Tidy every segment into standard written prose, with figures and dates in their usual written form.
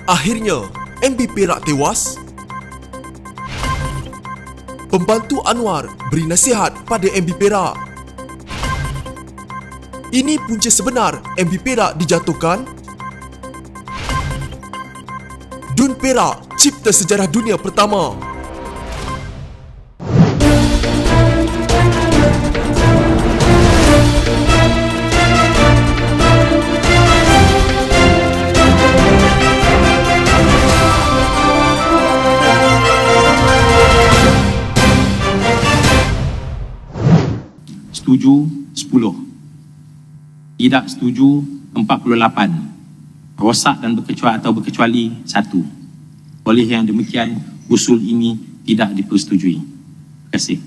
Akhirnya, MB Perak tewas. Pembantu Anwar beri nasihat pada MB Perak. Ini punca sebenar MB Perak dijatuhkan. Dun Perak cipta sejarah dunia pertama. Setuju 10, tidak setuju 48, rosak dan berkecuali 1. Oleh yang demikian, usul ini tidak dipersetujui. Terima kasih.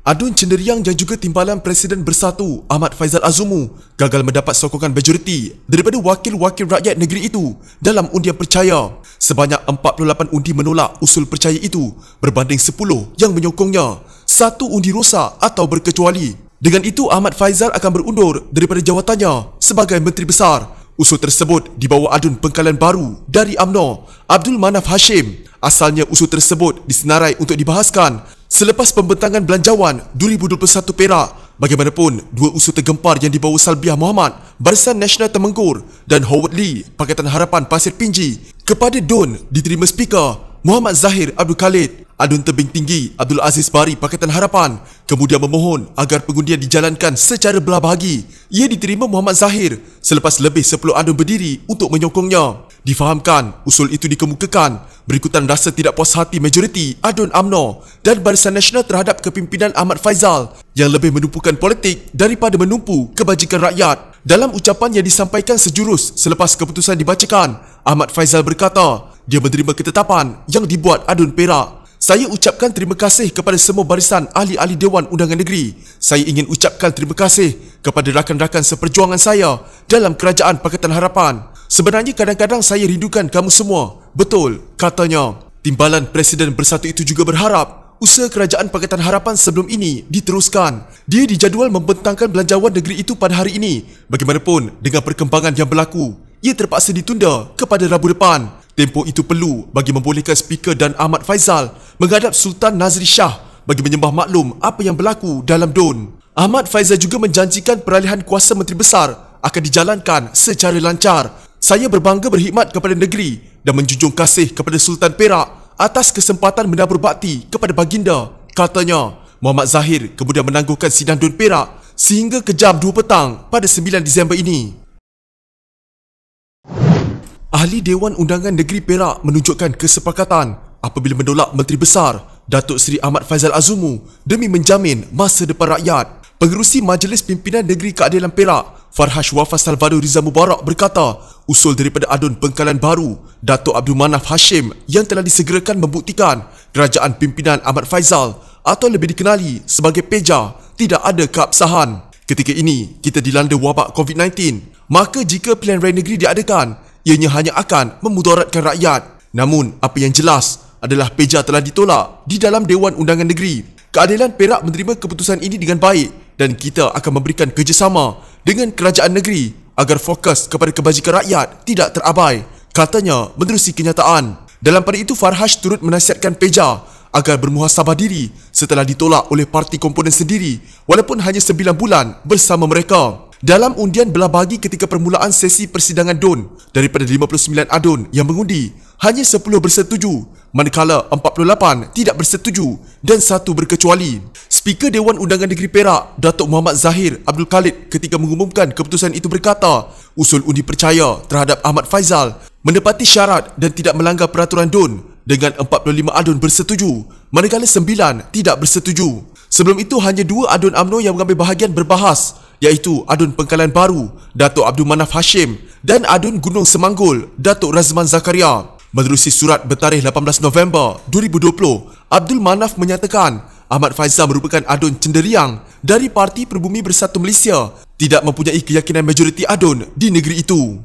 Adun cendeриang yang juga Timbalan Presiden Bersatu Ahmad Faizal Azumu gagal mendapat sokongan majoriti daripada wakil-wakil rakyat negeri itu dalam undian percaya. Sebanyak 48 undi menolak usul percaya itu berbanding 10 yang menyokongnya. 1 undi rosak atau berkecuali. Dengan itu, Ahmad Faizal akan berundur daripada jawatannya sebagai Menteri Besar. Usul tersebut dibawa adun pengkalan baru dari UMNO, Abdul Manaf Hashim. Asalnya usul tersebut disenarai untuk dibahaskan selepas pembentangan Belanjawan 2021 Perak. Bagaimanapun, 2 usul tergempar yang dibawa Salbiah Muhammad, Barisan Nasional Temenggur dan Howard Lee, Pakatan Harapan Pasir Pinji kepada DUN diterima Speaker Muhammad Zahir Abdul Khalid. Adun Tebing Tinggi Abdul Aziz Bari Pakatan Harapan kemudian memohon agar pengundian dijalankan secara belah bahagi. Ia diterima Muhammad Zahir selepas lebih 10 adun berdiri untuk menyokongnya. Difahamkan, usul itu dikemukakan berikutan rasa tidak puas hati majoriti adun UMNO dan Barisan Nasional terhadap kepimpinan Ahmad Faizal yang lebih menumpukan politik daripada menumpu kebajikan rakyat. Dalam ucapan yang disampaikan sejurus selepas keputusan dibacakan, Ahmad Faizal berkata dia menerima ketetapan yang dibuat adun Perak. Saya ucapkan terima kasih kepada semua barisan ahli-ahli Dewan Undangan Negeri. Saya ingin ucapkan terima kasih kepada rakan-rakan seperjuangan saya dalam Kerajaan Pakatan Harapan. Sebenarnya kadang-kadang saya rindukan kamu semua. Betul, katanya. Timbalan Presiden Bersatu itu juga berharap usaha Kerajaan Pakatan Harapan sebelum ini diteruskan. Dia dijadual membentangkan belanjawan negeri itu pada hari ini. Bagaimanapun, dengan perkembangan yang berlaku, ia terpaksa ditunda kepada Rabu depan. Tempoh itu perlu bagi membolehkan Speaker dan Ahmad Faizal menghadap Sultan Nazri Shah bagi menyembah maklum apa yang berlaku dalam DUN. Ahmad Faizal juga menjanjikan peralihan kuasa Menteri Besar akan dijalankan secara lancar. Saya berbangga berkhidmat kepada negeri dan menjunjung kasih kepada Sultan Perak atas kesempatan menabur bakti kepada baginda, katanya. Muhammad Zahir kemudian menangguhkan sidang DUN Perak sehingga ke jam 2 petang pada 9 Disember ini. Ahli Dewan Undangan Negeri Perak menunjukkan kesepakatan apabila menolak Menteri Besar Datuk Seri Ahmad Faizal Azumu demi menjamin masa depan rakyat. Pengerusi Majlis Pimpinan Negeri Keadilan Perak, Farhash Wafah Salvador Riza Mubarak berkata, usul daripada adun pengkalan baru Datuk Abdul Manaf Hashim yang telah disegerakan membuktikan Kerajaan Pimpinan Ahmad Faizal atau lebih dikenali sebagai PEJA tidak ada keabsahan. Ketika ini kita dilanda wabak COVID-19, maka jika pilihan raya negeri diadakan, ianya hanya akan memudaratkan rakyat. Namun, apa yang jelas adalah PEJA telah ditolak di dalam Dewan Undangan Negeri. Keadilan Perak menerima keputusan ini dengan baik dan kita akan memberikan kerjasama dengan kerajaan negeri agar fokus kepada kebajikan rakyat tidak terabai, katanya menerusi kenyataan. Dalam pada itu, Farhash turut menasihatkan PEJA agar bermuhasabah diri setelah ditolak oleh parti komponen sendiri walaupun hanya 9 bulan bersama mereka. Dalam undian belah bahagi ketika permulaan sesi persidangan DUN, daripada 59 adun yang mengundi, hanya 10 bersetuju, manakala 48 tidak bersetuju dan 1 berkecuali. Speaker Dewan Undangan Negeri Perak, Datuk Muhammad Zahir Abdul Khalid ketika mengumumkan keputusan itu berkata, usul undi percaya terhadap Ahmad Faizal menepati syarat dan tidak melanggar peraturan DUN dengan 45 adun bersetuju, manakala 9 tidak bersetuju. Sebelum itu, hanya 2 adun UMNO yang mengambil bahagian berbahas, iaitu Adun Pengkalan Baru Datuk Abdul Manaf Hashim dan Adun Gunung Semanggul Datuk Razman Zakaria. Menerusi surat bertarikh 18 November 2020, Abdul Manaf menyatakan Ahmad Faizal merupakan adun cendeриang dari Parti Pribumi Bersatu Malaysia, tidak mempunyai keyakinan majoriti adun di negeri itu.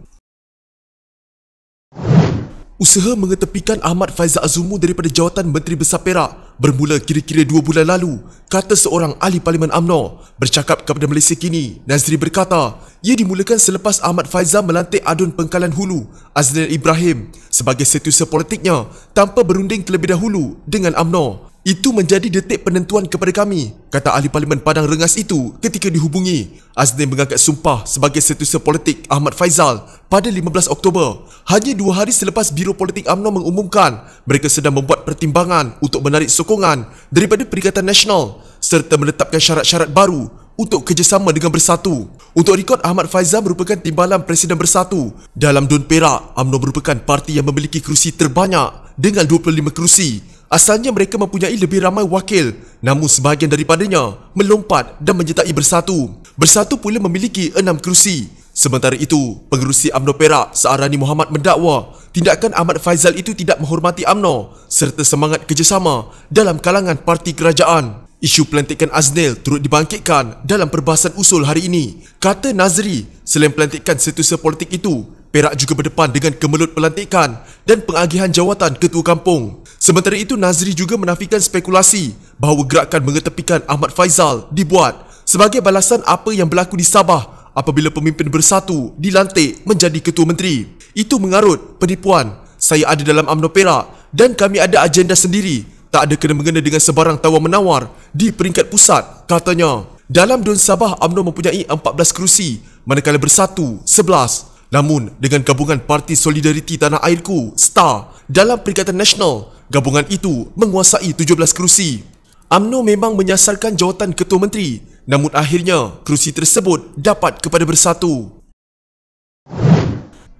Usaha mengetepikan Ahmad Faizal Azumu daripada jawatan Menteri Besar Perak bermula kira-kira 2 bulan lalu, kata seorang ahli Parlimen UMNO. Bercakap kepada Malaysia Kini, Nazri berkata, ia dimulakan selepas Ahmad Faizal melantik Adun Pengkalan Hulu, Aznail Ibrahim, sebagai setiausaha politiknya tanpa berunding terlebih dahulu dengan UMNO. Itu menjadi detik penentuan kepada kami, kata ahli Parlimen Padang Rengas itu ketika dihubungi. Aznail mengangkat sumpah sebagai setiausaha politik Ahmad Faizal pada 15 Oktober. Hanya 2 hari selepas Biro Politik UMNO mengumumkan mereka sedang membuat pertimbangan untuk menarik sokongan daripada Perikatan Nasional serta menetapkan syarat-syarat baru untuk kerjasama dengan Bersatu. Untuk rekod, Ahmad Faizal merupakan timbalan Presiden Bersatu. Dalam Dun Perak, UMNO merupakan parti yang memiliki kerusi terbanyak dengan 25 kerusi. Asalnya mereka mempunyai lebih ramai wakil, namun sebahagian daripadanya melompat dan menyertai Bersatu. Bersatu pula memiliki 6 kerusi. Sementara itu, pengerusi UMNO Perak Searani Muhammad mendakwa tindakan Ahmad Faizal itu tidak menghormati UMNO serta semangat kerjasama dalam kalangan parti kerajaan. Isu pelantikan Aznail turut dibangkitkan dalam perbahasan usul hari ini. Kata Nazri, selain pelantikan setiausaha politik itu, Perak juga berdepan dengan kemelut pelantikan dan pengagihan jawatan ketua kampung. Sementara itu, Nazri juga menafikan spekulasi bahawa gerakan mengetepikan Ahmad Faizal dibuat sebagai balasan apa yang berlaku di Sabah apabila pemimpin Bersatu dilantik menjadi ketua menteri. Itu mengarut penipuan. Saya ada dalam UMNO Perak dan kami ada agenda sendiri. Tak ada kena-mengena dengan sebarang tawar-menawar di peringkat pusat, katanya. Dalam Dun Sabah, UMNO mempunyai 14 kerusi, manakala Bersatu 11. Namun, dengan gabungan Parti Solidariti Tanah Airku, STAR, dalam Perikatan Nasional, gabungan itu menguasai 17 kerusi. UMNO memang menyasarkan jawatan Ketua Menteri, namun akhirnya kerusi tersebut dapat kepada Bersatu.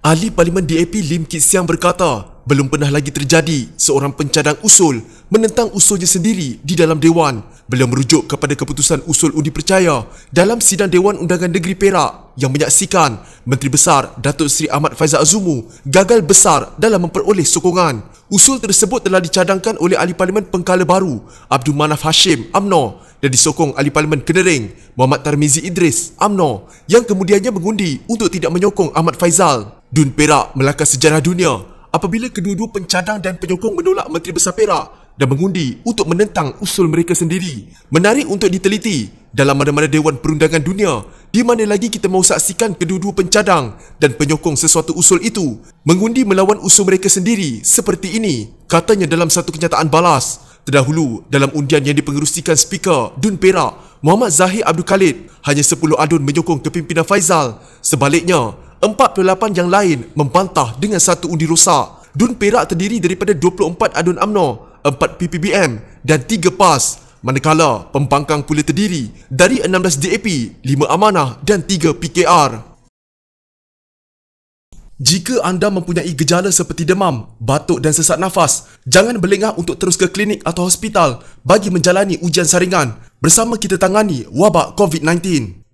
Ahli Parlimen DAP Lim Kit Siang berkata, belum pernah lagi terjadi seorang pencadang usul menentang usulnya sendiri di dalam Dewan. Beliau merujuk kepada keputusan usul undi percaya dalam sidang Dewan Undangan Negeri Perak yang menyaksikan Menteri Besar Datuk Seri Ahmad Faizal Azumu gagal besar dalam memperoleh sokongan. Usul tersebut telah dicadangkan oleh Ahli Parlimen Pengkala Baru Abdul Manaf Hashim UMNO dan disokong Ahli Parlimen Kenering Muhammad Tarmizi Idris UMNO yang kemudiannya mengundi untuk tidak menyokong Ahmad Faizal. Dun Perak melakar sejarah dunia apabila kedua-dua pencadang dan penyokong menolak Menteri Besar Perak dan mengundi untuk menentang usul mereka sendiri. Menarik untuk diteliti, dalam mana-mana Dewan Perundangan Dunia, di mana lagi kita mahu saksikan kedua-dua pencadang dan penyokong sesuatu usul itu mengundi melawan usul mereka sendiri seperti ini, katanya dalam satu kenyataan balas. Terdahulu, dalam undian yang dipengerusikan Speaker Dun Perak, Muhammad Zahir Abdul Khalid, hanya 10 adun menyokong kepimpinan Faizal. Sebaliknya, 48 yang lain membantah dengan satu undi rosak. Dun Perak terdiri daripada 24 adun UMNO, 4 PPBM dan 3 PAS. Manakala pembangkang pula terdiri dari 16 DAP, 5 amanah dan 3 PKR. Jika anda mempunyai gejala seperti demam, batuk dan sesak nafas, jangan berlengah untuk terus ke klinik atau hospital bagi menjalani ujian saringan. Bersama kita tangani wabak COVID-19.